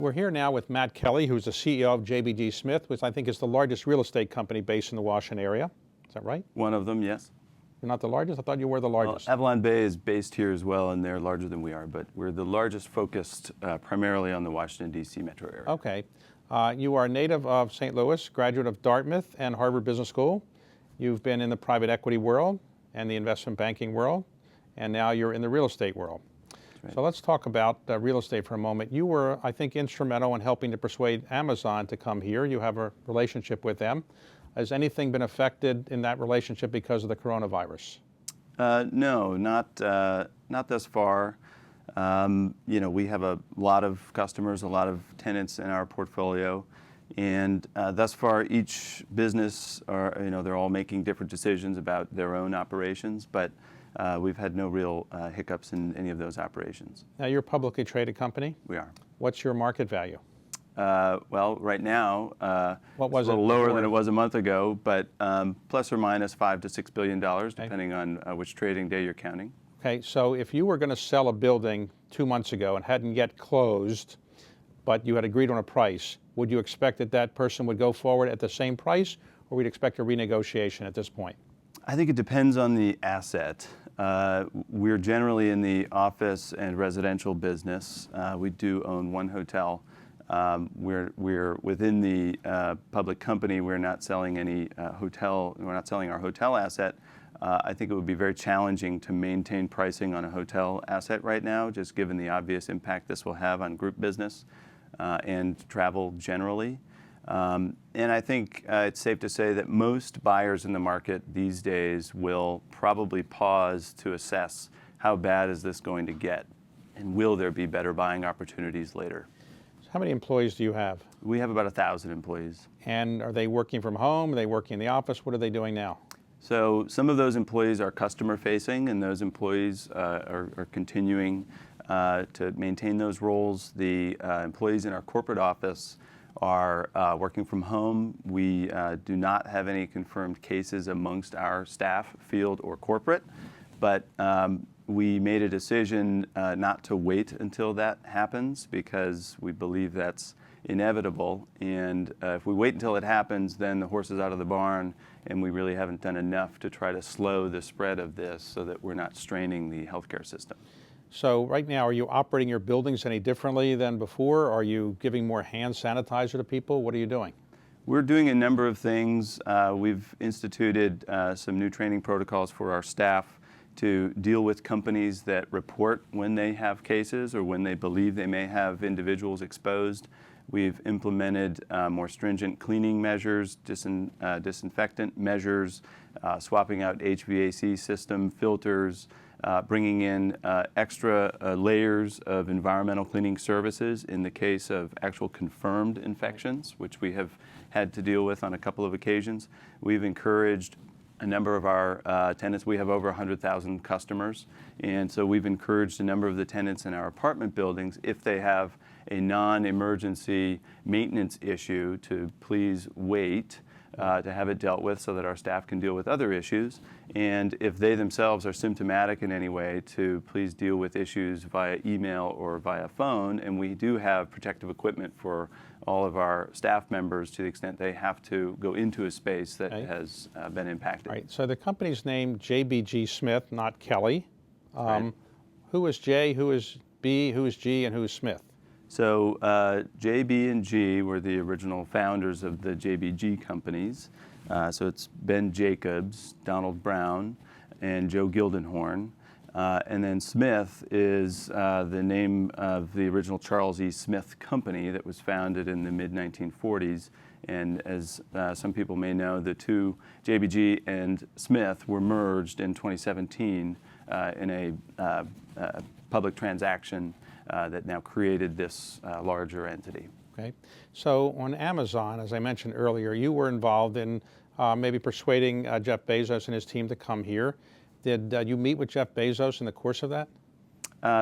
We're here now with Matt Kelly, who's the CEO of JBG Smith, which I think is the largest real estate company based in the Washington area. Is that right? One of them, yes. You're not the largest? I thought you were the largest. Well, Avalon Bay is based here as well, and they're larger than we are, but we're the largest focused primarily on the Washington, D.C. metro area. Okay. You are a native of St. Louis, graduate of Dartmouth and Harvard Business School. You've been in the private equity world and the investment banking world, and now you're in the real estate world. Right. So let's talk about real estate for a moment. You were, I think, instrumental in helping to persuade Amazon to come here. You have a relationship with them. Has anything been affected in that relationship because of the coronavirus? No, not thus far. We have a lot of customers, a lot of tenants in our portfolio, and thus far each business they're all making different decisions about their own operations, but we've had no real hiccups in any of those operations. Now, you're a publicly traded company? We are. What's your market value? Well, right now, what was it's a little lower than it was a month ago, but plus or minus $5 to $6 billion, depending on which trading day you're counting. Okay, so if you were going to sell a building 2 months ago and hadn't yet closed, but you had agreed on a price, would you expect that that person would go forward at the same price, or we'd expect a renegotiation at this point? I think it depends on the asset. We're generally in the office and residential business. We do own one hotel. We're within the public company. We're not selling any hotel. We're not selling our hotel asset. I think it would be very challenging to maintain pricing on a hotel asset right now, just given the obvious impact this will have on group business and travel generally. And I think it's safe to say that most buyers in the market these days will probably pause to assess how bad is this going to get, and will there be better buying opportunities later. How many employees do you have? We have about 1,000 employees. And are they working from home? Are they working in the office? What are they doing now? So some of those employees are customer facing, and those employees are continuing to maintain those roles. The employees in our corporate office are working from home. We do not have any confirmed cases amongst our staff, field or corporate, but we made a decision not to wait until that happens because we believe that's inevitable. And if we wait until it happens, then the horse is out of the barn, and we really haven't done enough to try to slow the spread of this so that we're not straining the healthcare system. So right now, are you operating your buildings any differently than before? Are you giving more hand sanitizer to people? What are you doing? We're doing a number of things. We've instituted some new training protocols for our staff to deal with companies that report when they have cases or when they believe they may have individuals exposed. We've implemented more stringent cleaning measures, disinfectant measures, swapping out HVAC system filters, bringing in extra layers of environmental cleaning services in the case of actual confirmed infections, which we have had to deal with on a couple of occasions. We've encouraged a number of our tenants. We have over 100,000 customers, and so we've encouraged a number of the tenants in our apartment buildings, if they have a non-emergency maintenance issue, to please wait to have it dealt with so that our staff can deal with other issues. And if they themselves are symptomatic in any way, to please deal with issues via email or via phone. And we do have protective equipment for all of our staff members to the extent they have to go into a space that has been impacted. Right. So the company's name JBG Smith, not Kelly. Right. Who is J, who is B, who is G, and who is Smith? So JB and G were the original founders of the JBG companies. So it's Ben Jacobs, Donald Brown, and Joe Gildenhorn. And then Smith is the name of the original Charles E. Smith company that was founded in the mid-1940s. And as some people may know, the two, JBG and Smith, were merged in 2017 in a public transaction that now created this larger entity. Okay. So on Amazon, as I mentioned earlier, you were involved in maybe persuading Jeff Bezos and his team to come here. Did you meet with Jeff Bezos in the course of that?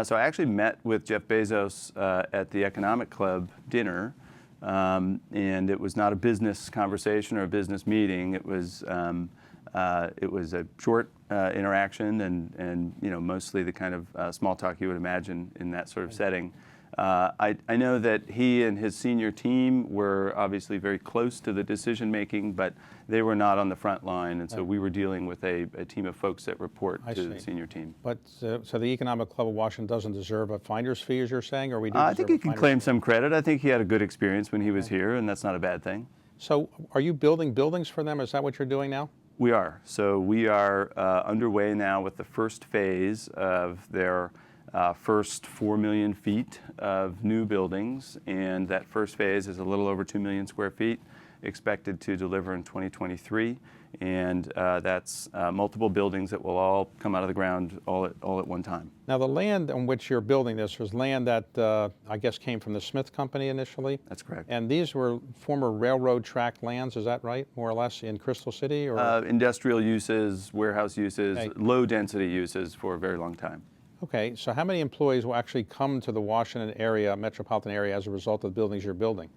So I actually met with Jeff Bezos at the Economic Club dinner, and it was not a business conversation or a business meeting. It was a short interaction and mostly the kind of small talk you would imagine in that sort of setting. I know that he and his senior team were obviously very close to the decision making, but they were not on the front line, and so we were dealing with a team of folks that report to the senior team. But so the Economic Club of Washington doesn't deserve a finder's fee, as you're saying, or we do? I think he can claim fee? some credit. I think he had a good experience when he was here, and that's not a bad thing. So are you building buildings for them? Is that what you're doing now? We are. So we are underway now with the first phase of their first 4 million feet of new buildings, and that first phase is a little over 2 million square feet, expected to deliver in 2023, and that's multiple buildings that will all come out of the ground all at one time. Now the land on which you're building this was land that I guess came from the Smith Company initially? That's correct. And these were former railroad track lands, is that right, more or less, in Crystal City? Or? Industrial uses, warehouse uses, Okay. low density uses for a very long time. Okay, so how many employees will actually come to the Washington area, metropolitan area, as a result of the buildings you're building?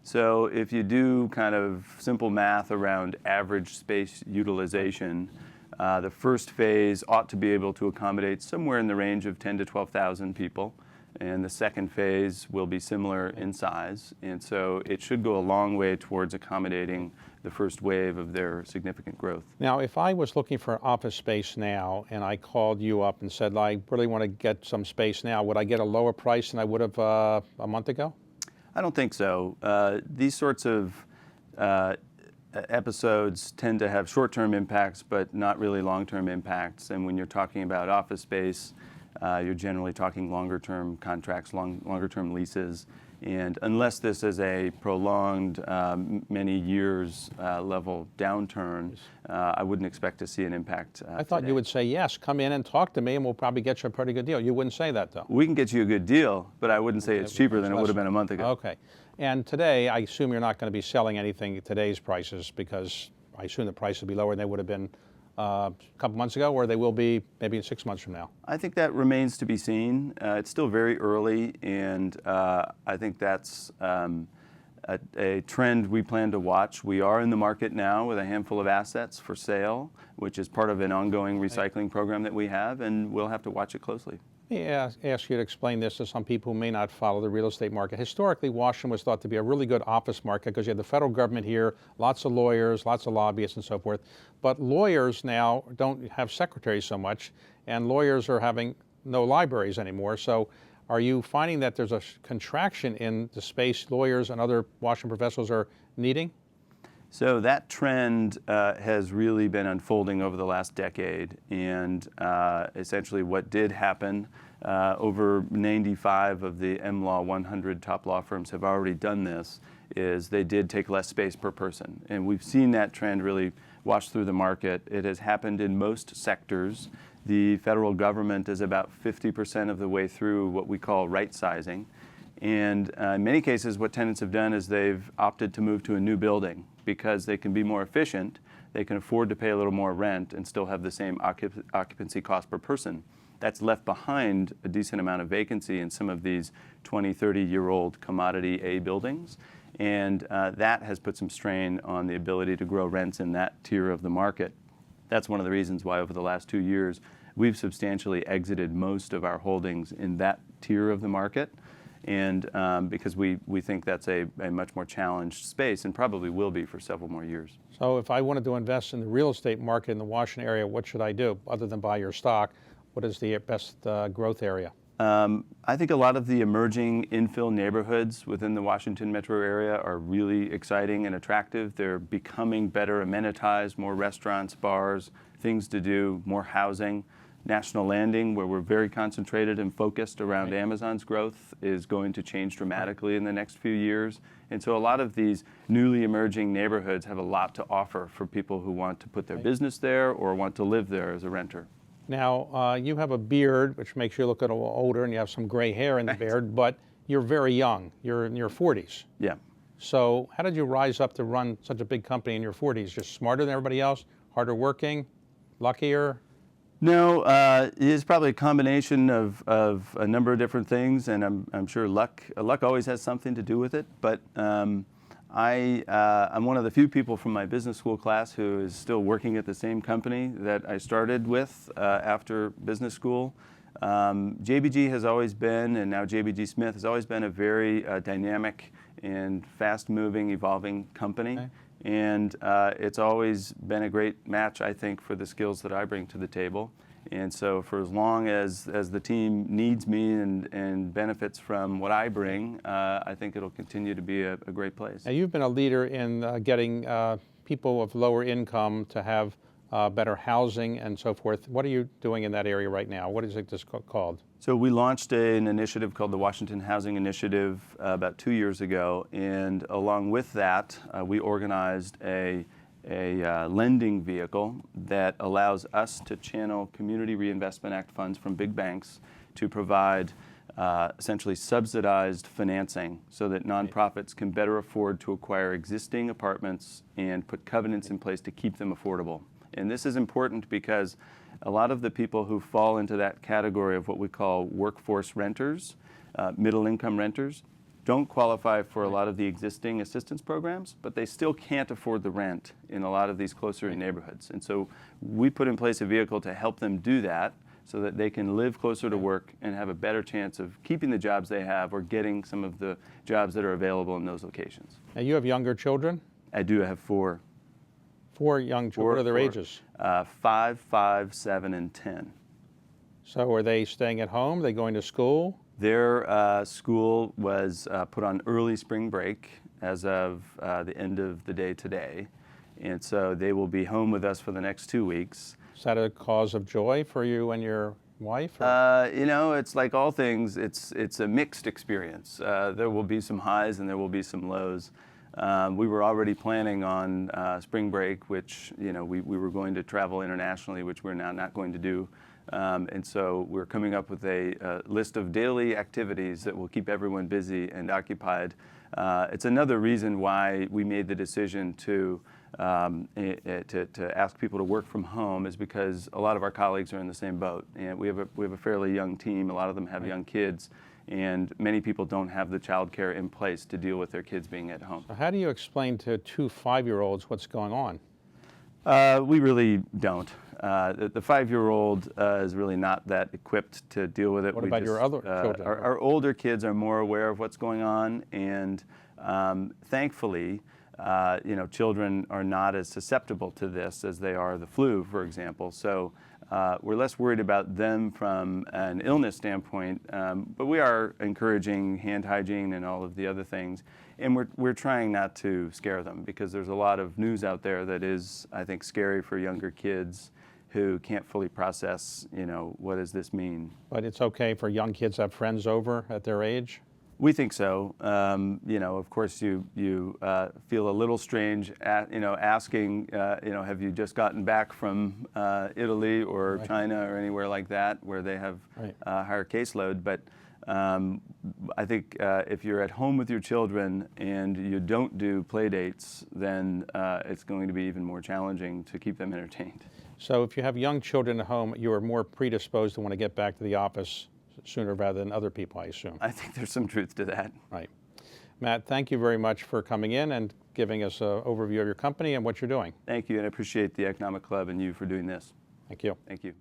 So if you do kind of simple math around average space utilization, the first phase ought to be able to accommodate somewhere in the range of 10 to 12,000 people. And the second phase will be similar in size. And so it should go a long way towards accommodating the first wave of their significant growth. Now, if I was looking for office space now and I called you up and said, I really want to get some space now, would I get a lower price than I would have a month ago? I don't think so. These sorts of episodes tend to have short-term impacts, but not really long-term impacts. And when you're talking about office space, you're generally talking longer-term contracts, longer-term leases. And unless this is a prolonged, many years level downturn, I wouldn't expect to see an impact. I thought you would say, yes, come in and talk to me and we'll probably get you a pretty good deal. You wouldn't say that, though. We can get you a good deal, but I wouldn't say it's cheaper than it would have been a month ago. Okay. And today, I assume you're not going to be selling anything at today's prices, because I assume the price will be lower than they would have been a couple months ago, or they will be maybe in 6 months from now? I think that remains to be seen. It's still very early, and I think that's a trend we plan to watch. We are in the market now with a handful of assets for sale, which is part of an ongoing recycling program that we have, and we'll have to watch it closely. Let me ask you to explain this to some people who may not follow the real estate market. Historically, Washington was thought to be a really good office market because you had the federal government here, lots of lawyers, lots of lobbyists and so forth. But lawyers now don't have secretaries so much, and lawyers are having no libraries anymore. So are you finding that there's a contraction in the space lawyers and other Washington professionals are needing? So that trend has really been unfolding over the last decade, and essentially what did happen, over 95 of the MLaw 100 top law firms have already done this, is they did take less space per person. And we've seen that trend really wash through the market. It has happened in most sectors. The federal government is about 50% of the way through what we call right sizing. And in many cases, what tenants have done is they've opted to move to a new building because they can be more efficient, they can afford to pay a little more rent and still have the same occupancy cost per person. That's left behind a decent amount of vacancy in some of these 20, 30-year-old commodity A buildings. And that has put some strain on the ability to grow rents in that tier of the market. That's one of the reasons why over the last 2 years, we've substantially exited most of our holdings in that tier of the market. And because we think that's a much more challenged space and probably will be for several more years. So if I wanted to invest in the real estate market in the Washington area, what should I do other than buy your stock? What is the best growth area? I think a lot of the emerging infill neighborhoods within the Washington metro area are really exciting and attractive. They're becoming better amenitized, more restaurants, bars, things to do, more housing. National Landing, where we're very concentrated and focused around Amazon's growth, is going to change dramatically in the next few years. And so a lot of these newly emerging neighborhoods have a lot to offer for people who want to put their business there or want to live there as a renter. Now, you have a beard, which makes you look a little older, and you have some gray hair in the beard, but you're very young. You're in your 40s. Yeah. So how did you rise up to run such a big company in your 40s? Just smarter than everybody else, harder working, luckier? No, it is probably a combination of a number of different things, and I'm sure luck always has something to do with it. But I'm one of the few people from my business school class who is still working at the same company that I started with after business school. JBG has always been, and now JBG Smith has always been a very dynamic and fast-moving, evolving company. Okay. And it's always been a great match, I think, for the skills that I bring to the table. And so for as long as the team needs me and benefits from what I bring, I think it'll continue to be a great place. Now, you've been a leader in getting people of lower income to have better housing and so forth. What are you doing in that area right now? What is it just called? So we launched an initiative called the Washington Housing Initiative about 2 years ago, and along with that, we organized a lending vehicle that allows us to channel Community Reinvestment Act funds from big banks to provide essentially subsidized financing so that nonprofits can better afford to acquire existing apartments and put covenants in place to keep them affordable. And this is important because a lot of the people who fall into that category of what we call workforce renters, middle-income renters, don't qualify for a lot of the existing assistance programs, but they still can't afford the rent in a lot of these closer in neighborhoods. And so we put in place a vehicle to help them do that so that they can live closer to work and have a better chance of keeping the jobs they have or getting some of the jobs that are available in those locations. Now, you have younger children? I do have four. 4 young children. What are their ages? 5, 5, 7, and 10. So are they staying at home? Are they going to school? Their school was put on early spring break as of the end of the day today. And so they will be home with us for the next 2 weeks. Is that a cause of joy for you and your wife? You know, it's like all things, it's a mixed experience. There will be some highs and there will be some lows. We were already planning on spring break, which, you know, we were going to travel internationally, which we're now not going to do. And so we're coming up with a list of daily activities that will keep everyone busy and occupied. It's another reason why we made the decision to ask people to work from home is because a lot of our colleagues are in the same boat. And we have a fairly young team. A lot of them have young kids. And many people don't have the child care in place to deal with their kids being at home. So how do you explain to 2 5-year-olds what's going on? We really don't. The 5-year-old is really not that equipped to deal with it. What about your other children? Our older kids are more aware of what's going on, and thankfully, you know, children are not as susceptible to this as they are the flu, for example. So we're less worried about them from an illness standpoint, but we are encouraging hand hygiene and all of the other things. And we're trying not to scare them because there's a lot of news out there that is, I think, scary for younger kids who can't fully process, you know, what does this mean? But it's okay for young kids to have friends over at their age? We think so. You know, of course, you feel a little strange, you know, asking, you know, have you just gotten back from Italy or China or anywhere like that where they have a higher caseload? But I think if you're at home with your children and you don't do play dates, then it's going to be even more challenging to keep them entertained. So if you have young children at home, you are more predisposed to want to get back to the office sooner rather than other people, I assume. I think there's some truth to that. Right. Matt, thank you very much for coming in and giving us an overview of your company and what you're doing. Thank you, and I appreciate the Economic Club and you for doing this. Thank you. Thank you.